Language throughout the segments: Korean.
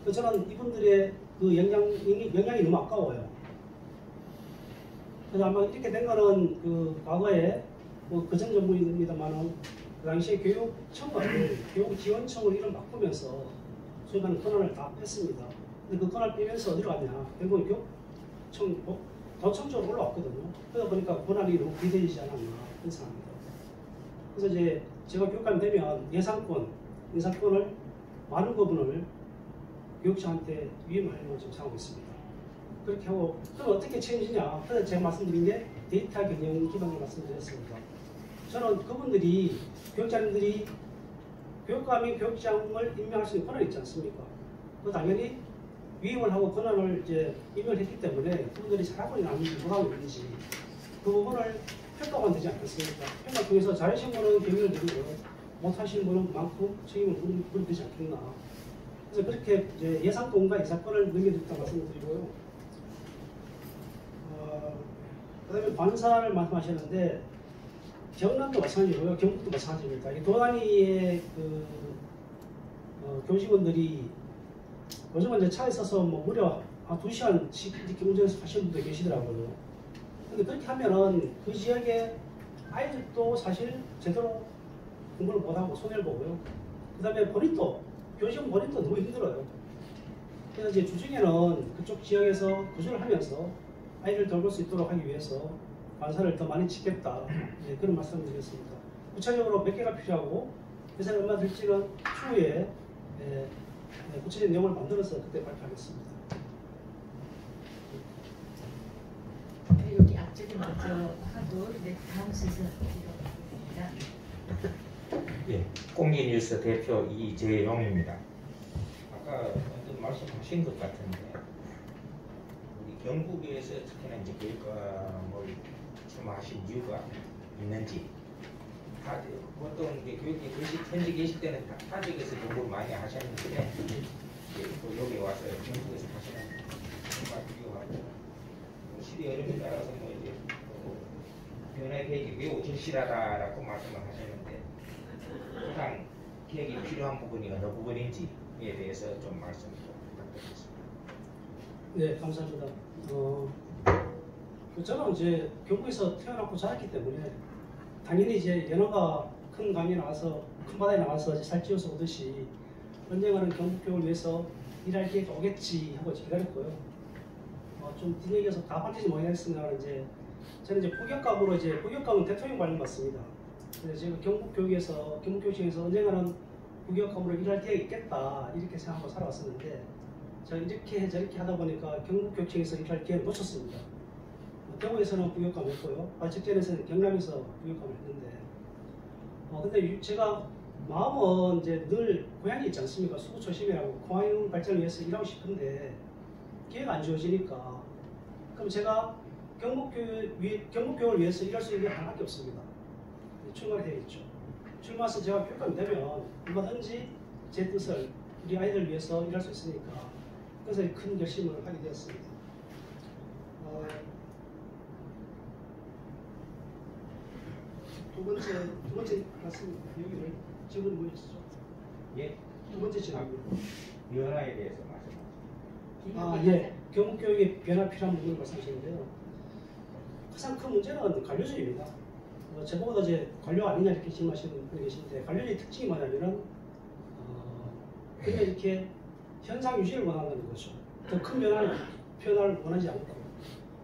저는 이분들의 그 영향이 너무 아까워요. 그래서 아마 이렇게 된 거는 그 과거에 그전 정부입니다만은 그 당시에 교육지원청을 이름 바꾸면서 소유하는 권한을 다 뺐습니다. 근데 그 권한을 빼면서 어디로 갔냐? 결국은 도청 쪽으로 올라왔거든요. 그러다 보니까 권한이 너무 비대해지지 않았나 그런 상황입니다. 그래서 이제 제가 교육감이 되면 인사권을 많은 부분을 교육청한테 위임하려고 지금 생각하고 있습니다. 그렇게 하고 그럼 어떻게 책임지냐? 그래서 제가 말씀드린 게 데이터 경영 기반을 말씀드렸습니다. 저는 그분들이 교육자님들이 교육감이 교육장을 임명할 수 있는 권한이 있지 않습니까? 그 당연히 위임을 하고 권한을 이제 임명을 했기 때문에 그분들이 잘하고 있는지 못하고 있는지 그 부분을 평가하면 되지 않겠습니까? 평가 통해서 잘하신 분은 경위를 드리고 못하신 분은 그만큼 책임을 물어야 되지 않겠나. 그래서 그렇게 이제 예산권과 인사권을 넘겨드렸다고 말씀드리고요. 그 다음에 관사를 말씀하셨는데 경남도 마찬가지고요. 경북도 마찬가지입니다. 이 도단위의 교직원들이 요즘은 이제 차에 있어서 뭐 무려 한 2시간씩 이렇게 운전해서 가시는 분도 계시더라고요. 근데 그렇게 하면은 그 지역의 아이들도 사실 제대로 공부를 못하고 손해를 보고요. 그 다음에 교직원 본인도 너무 힘들어요. 그래서 이제 주중에는 그쪽 지역에서 구조를 하면서 아이를 돌볼 수 있도록 하기 위해서 관사를 더 많이 짓겠다. 네, 그런 말씀을 드렸습니다. 구체적으로 몇 개가 필요하고 예산이 얼마 들지는 추후에 구체적인 내용을 만들어서 그때 발표하겠습니다. 여기 앞쪽에 먼저 하고 다음 순서입니다. 예, 공기뉴스 대표 이재용입니다. 아까 먼저 말씀하신 것 같은데 우리 경북에서 특히나 이제 교육감을 출마하신 이유가 있는지 보통 이제 교육에 현재 계실 때는 타직에서 공부를 많이 하셨는데 또 여기 와서 경북에서 하시는 정말 필요하고 시대 흐름에 따라서 뭐 이제 변화 계획이 매우 절실하다라고 말씀을 하셨는데 가장 계획이 필요한 부분이 어느 부분인지에 대해서 좀 말씀 부탁드리겠습니다. 네, 감사합니다. 저는 이제 경북에서 태어났고 자랐기 때문에 당연히 이제 연어가 큰 강에 나와서 큰 바다에 나와서 살찌워서 오듯이 언젠가는 경북 교육을 위해서 일할 기회가 오겠지 하고 기다렸고요. 좀 뒷얘기해서 다 빠지지 못하겠습니다만 이제 저는 이제 부교육감은 대통령 관련 받습니다. 그래서 제가 경북교육청에서 언젠가는 부교육감으로 일할 기회가 있겠다 이렇게 생각하고 살아왔었는데 제가 이렇게 저렇게 하다 보니까 경북교육청에서 일할 기회를 놓쳤습니다. 경북에서는 부교육감을 했고요. 직전에서는 경남에서 부교육감을 했는데 근데 제가 마음은 이제 늘 고향이 있지 않습니까? 수구초심이라고 공항 발전을 위해서 일하고 싶은데 기회가 안 주어지니까 그럼 제가 경북교육을 위해서 일할 수 있는 게 하나밖에 없습니다. 출마를 해야겠죠. 출마해서 제가 교육감이 되면 얼마든지 제 뜻을 우리 아이들을 위해서 일할 수 있으니까 그래서 큰 결심을 하게 되었습니다. 두 번째 말씀 여기를 질문 뭐였죠? 예. 두 번째 질문. 변화에 대해서 말씀하셨습니다. 예. 경북교육의 변화 필요한 부분을 말씀하셨는데요. 가장 큰 문제는 관료주의입니다. 저보다 이제 관료 아니냐 이렇게 질문하시는 분이 계신데 관료주의 특징이 뭐냐면은 그냥 이렇게 현상 유지를 원한다는 거죠. 더 큰 변화를 원하지 않고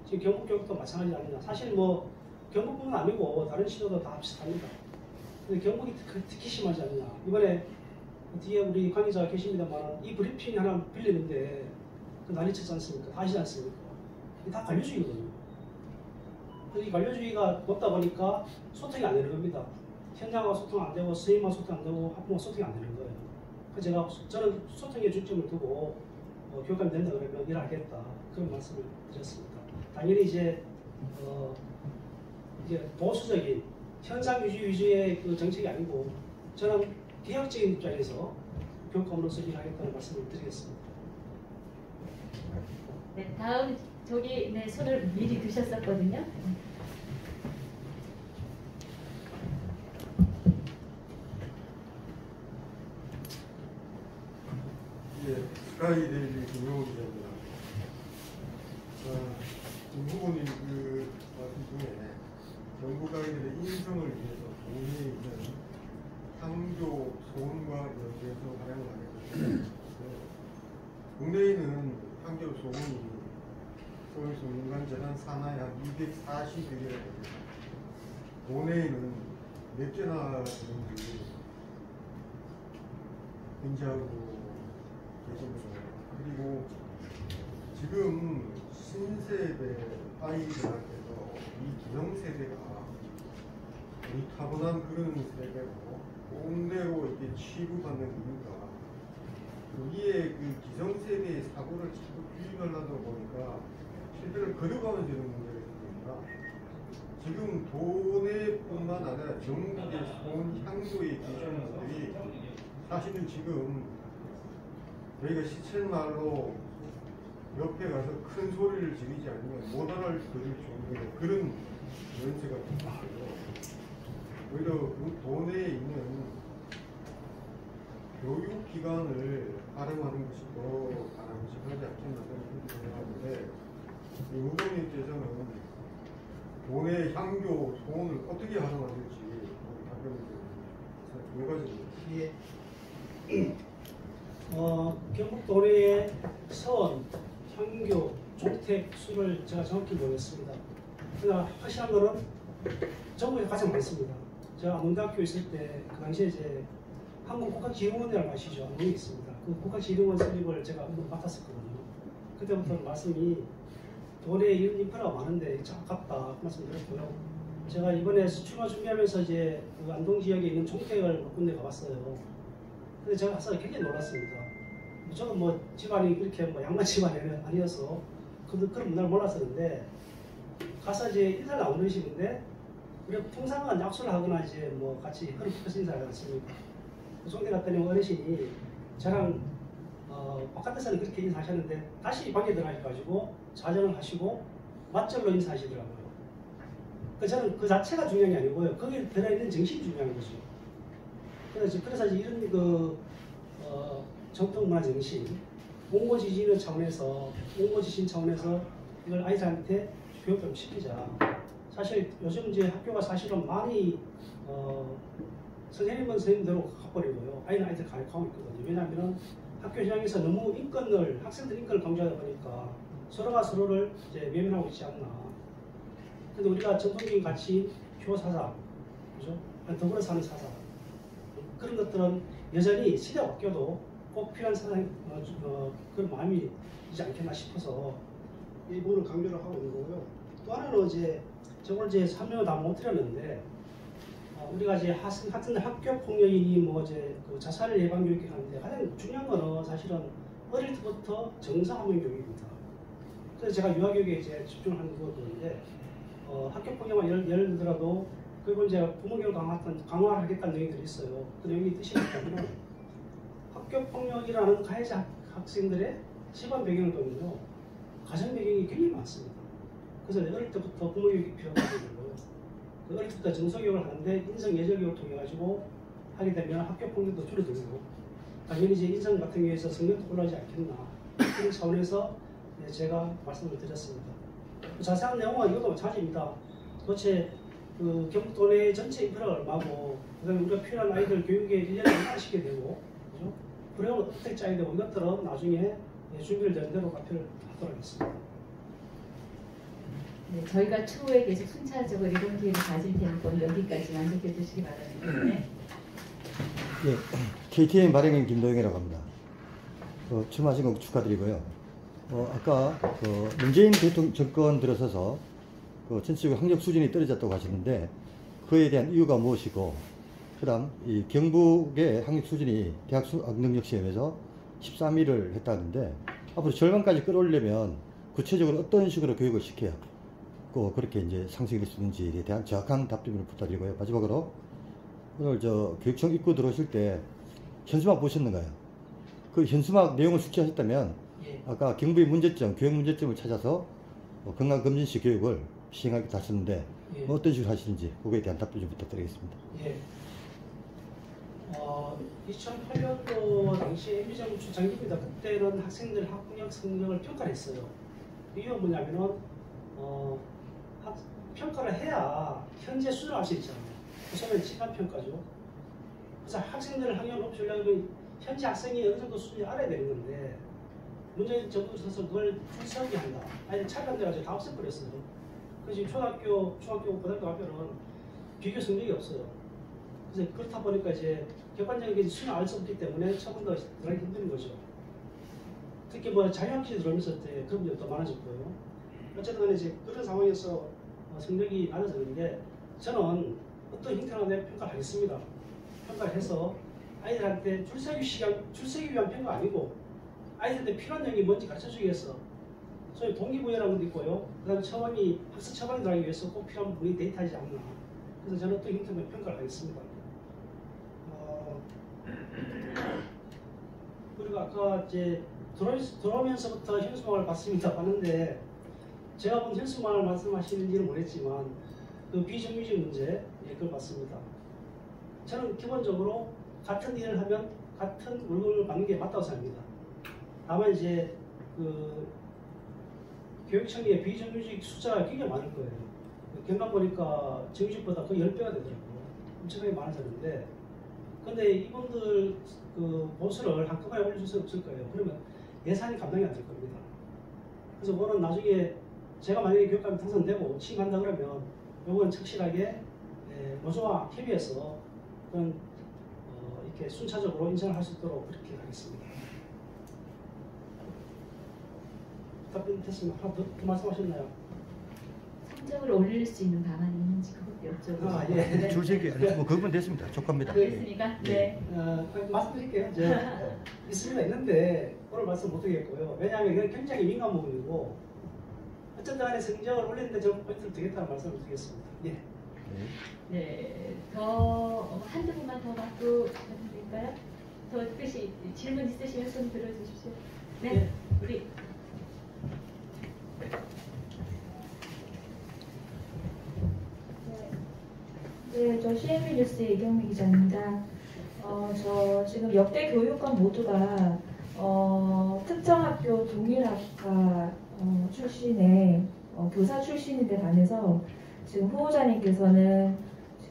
지금 경북교육도 마찬가지 아니냐. 사실 뭐 경북뿐만 아니고 다른 시도도 다 비슷합니다. 근데 경북이 특히 심하지 않느냐. 이번에 뒤에 우리 관계자가 계십니다만 이 브리핑 하나 빌리는데 그 난리쳤지 않습니까? 다 하시지 않습니까? 이게 다 관료주의거든요. 이 관료주의가 높다 보니까 소통이 안 되는 겁니다. 현장과 소통 안 되고 선생님과 소통 안 되고 학부모 소통이 안 되는 거예요. 그래서 저는 소통에 중점을 두고 교육감이 된다 그러면 일하겠다 그런 말씀을 드렸습니다. 당연히 이제 보수적인 현상 유지 위주의 그 정책이 아니고 저는 개혁적인 입장에서 교육감으로서 일하겠다는 말씀을 드리겠습니다. 네, 다음 저기 손을 미리 드셨었거든요. 스카이데일리 김용호 기자입니다. 김 후보님 그 말씀 중에 정부 가이드의 인성을 위해서 본인이 있는 상조 소원과 연계해서 활용을 하겠습니다. 국내에 있는 상조 소원이 서울 성균관재단 산하에 한 240여 개가 됩니다. 국내에는 몇 개나 되는지 굉장하고 계십니다. 그리고 지금 신세대 아이들한테서 이 기성세대가 이 타고난 그런 세대고 꼰대로 이렇게 취급받는 이유가 여기에 그 기성세대의 사고를 자꾸 규정을 하다 보니까 실제로 걸어가면서 이런 문제가 있습니다. 지금 도내뿐만 아니라 전국의 손향도에 계시는 분들이 사실은 지금 저희가 시쳇말로 옆에 가서 큰 소리를 지르지 않으면 못 알아들을 정도의 그런 연세가 있어요. 오히려 그 도내에 있는 교육기관을 활용하는 것이 더 바람직하지 않겠나 생각하는데 이 후보님께서는 도내 향교 소원을 어떻게 활용하실지 답변을 두 가지입니다. 경북 도내의 서원, 향교, 종택 수를 제가 정확히 모르겠습니다. 그러나 확실한 거는 전국에 가장 많습니다. 제가 안동대학교 있을 때 그 당시에 이제 한국국학지휘원이라고 아시죠? 안동에 있습니다. 그 국학지휘원 설립을 제가 한번 맡았었거든요. 그때부터 말씀이 도내에 이런 인프라가 많은데 참 아깝다 말씀드렸고요. 제가 이번에 출마 준비하면서 이제 그 안동 지역에 있는 종택을 몇 군데 가봤어요. 근데 제가 가서 굉장히 놀랐습니다. 저는 뭐 집안이 그렇게 뭐 양반 집안이 아니어서 그런 문화를 몰랐었는데 가서 이제 인사를 나누시는데 우리가 통상은 약속을 하거나 이제 뭐 같이 허리펴서 인사를 하지 않습니까? 그 종대 갔더니 어르신이 저랑 바깥에서는 그렇게 인사하셨는데 다시 방에 들어가셔가지고 자정을 하시고 맞절로 인사하시더라고요. 저는 그 자체가 중요한 게 아니고요. 거기에 들어있는 정신이 중요한 거죠. 그래서 이런 전통문화 정신, 옹고지신 차원에서 이걸 아이들한테 교육 좀 시키자. 사실 요즘 이제 학교가 사실은 많이 선생님은 선생님대로 가버리고요. 아이는 아이들 가르치고 있거든요. 왜냐하면 학교 현장에서 너무 학생들 인권을 강조하다 보니까 서로가 서로를 이제 외면하고 있지 않나. 근데 우리가 전통적인 가치, 효사상, 그죠? 더불어 사는 사상. 그런 것들은 여전히 시대가 바뀌어도 꼭 필요한 그런 마음이 있지 않겠나 싶어서 이 부분을 강조를 하고 있는 거고요. 또 하나는 이제 저걸 이제 설명을 다 못 드렸는데 우리가 이제 같은 학교 폭력이니 뭐 이제 그 자살 예방 교육을 하는데 가장 중요한 거는 사실은 어릴 때부터 정상화면 교육입니다. 그래서 제가 유아교육에 이제 집중하는 거였는데 학교 폭력만 예를 들어도 그리고 이제 부모교육 강화를 하겠다는 내용들이 있어요. 그 내용이 뜻이 뭐냐면 학교 폭력이라는 가해자 학생들의 집안 배경을 보면요, 가정 배경이 굉장히 많습니다. 그래서 어릴 때부터 부모교육이 필요하거든요. 어릴 때부터 정서교육을 하는데 인성 예절 교육을 통해 가지고 하게 되면 학교 폭력도 줄어들고 당연히 이제 인성 같은 경우에서 성격도 올라오지 않겠나 그런 차원에서 제가 말씀을 드렸습니다. 자세한 내용은 이것도 마찬가지입니다. 도대체 그 경북 도내 전체 인프라가 얼마고 그다음에 우리가 필요한 아이들 교육에 1년에 얼마나 시게 되고 그죠? 그래서 어떻게 짜야 되고 이것들은 나중에 준비를 된 대로 발표를 하도록 하겠습니다. 네, 저희가 추후에 계속 순차적으로 이런 기회를 가질 테니까 여기까지 만족해 주시기 바랍니다. 네. 예, KTN 발행인 김도영이라고 합니다. 출마하신 거 축하드리고요. 아까 문재인 대통령 정권 들어서서 전체적으로 학력 수준이 떨어졌다고 하시는데 그에 대한 이유가 무엇이고, 그다음 이 경북의 학력 수준이 대학 학력력 시험에서 13위를 했다는데 앞으로 절반까지 끌어올리려면 구체적으로 어떤 식으로 교육을 시켜야 그렇게 이제 상승이 될 수 있는지에 대한 정확한 답변을 부탁드리고요. 마지막으로 오늘 교육청 입구 들어오실 때 현수막 보셨는가요? 그 현수막 내용을 숙지하셨다면 아까 경부의 문제점, 교육 문제점을 찾아서 건강검진식 교육을 시행하겠다 하셨는데 어떤 식으로 하시는지 그거에 대한 답변 좀 부탁드리겠습니다. 예. 2008년도 당시 MB정부 초창기입니다. 그때는 학생들 학력 성적을 평가를 했어요. 이유가 뭐냐면은 평가를 해야 현재 수준을 알 수 있잖아요. 우선은 진단평가죠. 그래서 학생들 학력을 높이려면 현재 학생이 어느 정도 수준이 알아야 되는 건데 문재인 정부에서 그걸 줄서기 한다. 아니 차이가 안 돼가지고 다 없애버렸어요. 그래서 초등학교, 고등학교 학교는 비교 성적이 없어요. 그래서 그렇다 보니까 이제 객관적인 수준을 알 수 없기 때문에 처음부터 들어가기 힘든 거죠. 특히 뭐 자유학기 들어오면서 때 그런 문제가 더 많아졌고요. 어쨌든 간에 이제 그런 상황에서 성적이 낮아졌는데 저는 어떤 형태로 내 평가를 하겠습니다. 평가를 해서 아이들한테 줄 서기 위한 평가 아니고 아이들한테 필요한 내용이 뭔지 가르쳐주기 위해서 소위 동기부여라는 것도 있고요. 그 다음에 학습 처방이 들어가기 위해서 꼭 필요한 부분이 데이터이지 않나. 그래서 저는 어떤 형태로 평가를 하겠습니다. 그리고 아까 이제 들어오면서부터 현수막을 봤는데 제가 본 현수막을 말씀하시는지는 모르겠지만 그 비정규직 문제 그걸 봤습니다. 저는 기본적으로 같은 일을 하면 같은 월급을 받는 게 맞다고 생각합니다. 다만 이제 그 교육청의 비정규직 숫자가 굉장히 많을 거예요. 경감 보니까 정규직보다 거의 10배가 되더라고요. 엄청나게 많아졌는데 근데 이분들 그 보수를 한꺼번에 올려줄 수 없을 거예요. 그러면 예산이 감당이 안 될 겁니다. 그래서 그거는 나중에 제가 만약에 교육감이 당선되고 취임한다 그러면 요건 착실하게 노조와 협의해서 그런 이렇게 순차적으로 인정을 할 수 있도록 그렇게 하겠습니다. 답변 됐습니다. 하나 더 말씀하셨나요? 성적을 올릴 수 있는 방안이 있는지 그것도 여쭤보고. 예. 줄세기 뭐 그 부분 됐습니다. 족합니다. 됐습니까? 네. 말씀드릴게요. 있습니다. 있는데 오늘 말씀 못 드리겠고요. 왜냐하면 이건 굉장히 민감 부분이고 어쨌든 간에 성적을 올리는데 좀 포인트를 드리겠다는 말씀을 드리겠습니다. 예. 네. 더 한두 분만 더 받고 될까요? 더 뜻이 질문 있으시면 손 들어주십시오. 네. 예. 우리 네, 저 CNB 뉴스의 이경미 기자입니다. 저 지금 역대 교육감 모두가 특정 학교 동일학과 출신의 교사 출신인데 반해서 지금 후보자님께서는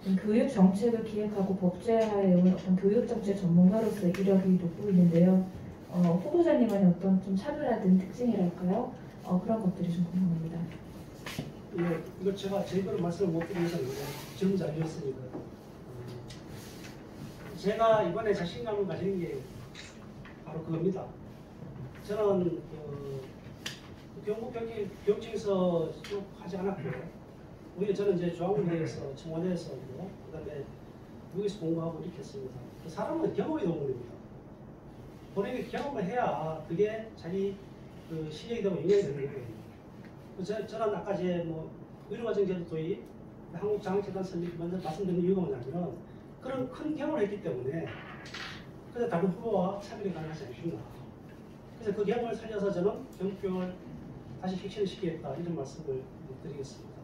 지금 교육 정책을 기획하고 법제화해온 어떤 교육 정책 전문가로서 이력이 돋보이는데요. 후보자님만의 어떤 좀 차별화된 특징이랄까요? 그런 것들이 좀 궁금합니다. 예, 이거 제가 제 거를 말씀을 못 드리면서 질문 잘 드렸으니까 제가 이번에 자신감을 가지는 게 바로 그겁니다. 저는 경북 교육청에서 쭉 하지 않았고요. 오히려 저는 이제 중앙대에서 청와대에서 그다음에 미국에서 공부하고 이렇게 했습니다. 사람은 경험이 도움입니다. 본인이 경험을 해야 그게 자기 그 실력이 되고 영향이 되는 거예요. 저는 아까 이제 뭐 의료과정 제도 도입, 한국장학재단 설립 먼저 말씀드린 이유가 뭐냐면 그런 큰 경험을 했기 때문에 그래서 다른 후보와 차별이 가능하지 않습니다. 그래서 그 경험을 살려서 저는 경북교육을 다시 혁신을 시키겠다 이런 말씀을 드리겠습니다.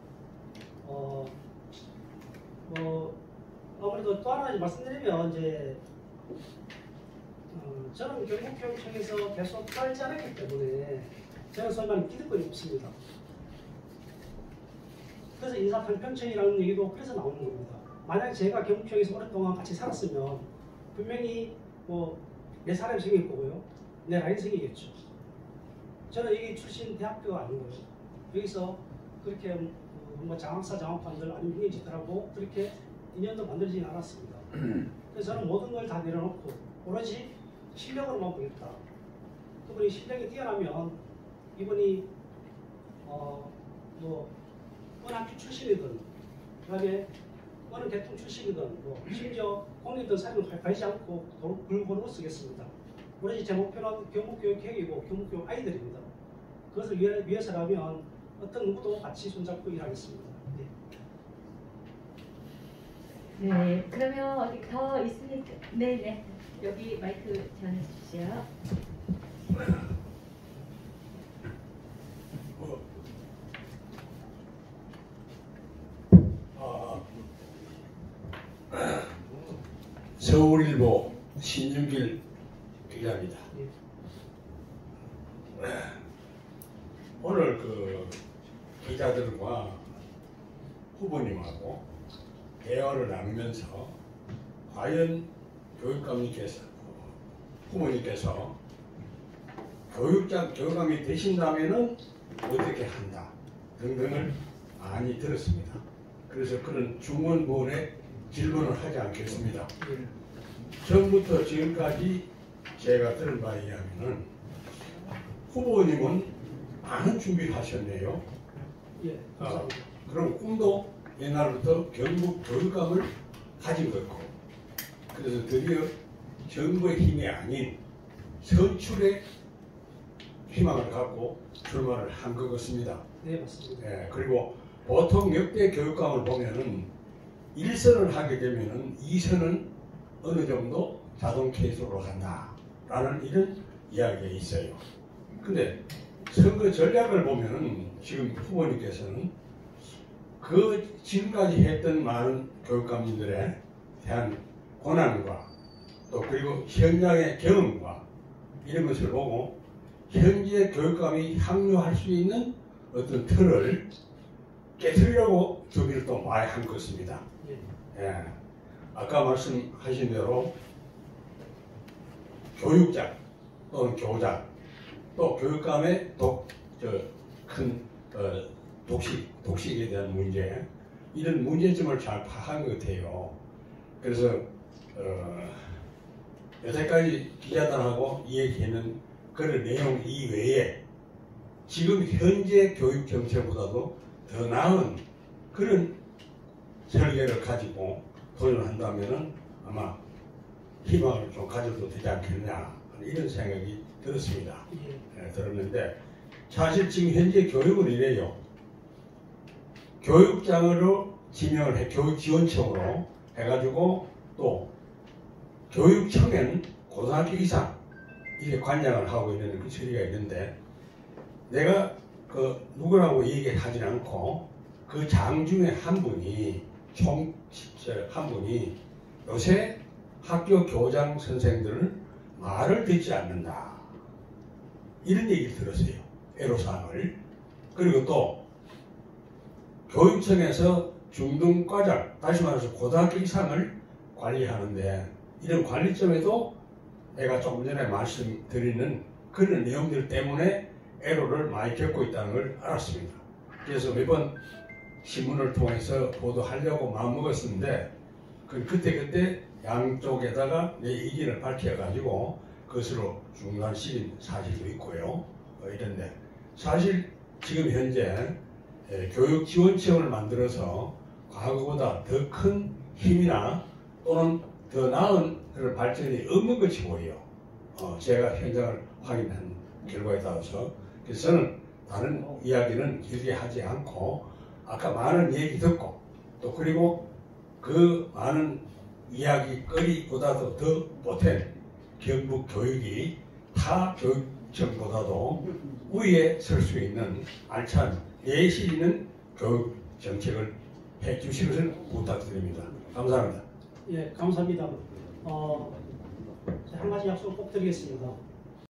아무래도 또 하나 말씀드리면 이제 저는 경북교육청에서 계속 떨지 않았기 때문에 저는 소위 말하는 기득권이 없습니다. 그래서 인사탕평청이라는 얘기도 그래서 나오는 겁니다. 만약 제가 경북청에서 오랫동안 같이 살았으면 분명히 뭐 내 사람이 생길 거고요. 내 라인이 생기겠죠. 저는 여기 출신 대학교가 아닌 거예요. 여기서 그렇게 뭐 장학사, 장학관들 아니면 행정지들하고 그렇게 인연도 만들지는 않았습니다. 그래서 저는 모든 걸 다 내려놓고 오로지 실력으로만 보겠다. 그분이 실력이 뛰어나면 이분이 뭐 어느 학교 출신이든 그다음에 어느 대통령 출신이든 뭐 심지어 공익이든 사회는 가리지 않고 불고르고 쓰겠습니다. 오로지 제 목표는 경북교육 계획이고 경북교육 아이들입니다. 그것을 위해서라면 어떤 누구도 같이 손잡고 일하겠습니다. 네. 네. 그러면 어디 더 있으니까 네네 여기 마이크 전해 주십시오. 서울일보 신윤길 기자입니다. 오늘 그 기자들과 후보님하고 대화를 나누면서 과연 후보님께서 교육감이 되신다면은 어떻게 한다 등등을 많이 들었습니다. 그래서 그런 중원부원의 질문을 하지 않겠습니다. 처음부터 지금까지 제가 들은 바에 의하면 후보님은 많은 준비를 하셨네요. 예, 감사합니다. 그럼 꿈도 옛날부터 경북 교육감을 가진 거고, 그래서 드디어 정부의 힘이 아닌 선출의 희망을 갖고 출마를 한 것 같습니다. 네, 맞습니다. 예, 그리고 보통 역대 교육감을 보면은 1선을 하게 되면은 2선은 어느 정도 자동 케이스로 한다라는 이런 이야기가 있어요. 근데 선거 전략을 보면은 지금 후보님께서는 그 지금까지 했던 많은 교육감님들에 대한 고난과 또 그리고 현장의 경험과 이런 것을 보고 현재 교육감이 향유할 수 있는 어떤 틀을 깨뜨리려고 준비를 또 많이 한 것입니다. 예. 아까 말씀하신 대로 교육장 또는 교장 또 교육감의 독식에 대한 문제 이런 문제점을 잘 파악한 것 같아요. 그래서 여태까지 기자단하고 이야기하는 그런 내용 이외에 지금 현재 교육 정책보다도 더 나은 그런 설계를 가지고 도전한다면은 아마 희망을 좀 가져도 되지 않겠냐 이런 생각이 들었습니다. 들었는데 사실 지금 현재 교육은 이래요. 교육장으로 지명을 해 교육지원청으로 해가지고 또 교육청엔 고등학교 이상 이게 관장을 하고 있는 그 처리가 있는데 내가 그 누구라고 얘기하지 않고 그 장 중에 한 분이 한 분이 요새 학교 교장 선생들은 말을 듣지 않는다 이런 얘기를 들었어요. 애로사항을. 그리고 또 교육청에서 중등과장 다시 말해서 고등학교 이상을 관리하는데 이런 관리점에도 내가 조금 전에 말씀드리는 그런 내용들 때문에 애로를 많이 겪고 있다는 걸 알았습니다. 그래서 매번 신문을 통해서 보도하려고 마음먹었는데 그때 양쪽에다가 내 의견을 밝혀가지고 그것으로 중단시킨 사실도 있고요. 이런데 사실 지금 현재 교육지원청을 만들어서 과거보다 더 큰 힘이나 또는 더 나은 그런 발전이 없는 것이 보여요. 제가 현장을 확인한 결과에 따라서. 그래서 저는 다른 이야기는 길게 하지 않고 아까 많은 얘기 듣고 또 그리고 그 많은 이야기거리보다도 더 보탠 경북 교육이 타 교육청보다도 위에 설 수 있는 알찬 예실 있는 교육 정책을 해 주실 것을 부탁드립니다. 감사합니다. 예, 감사합니다. 한 가지 약속을 꼭 드리겠습니다.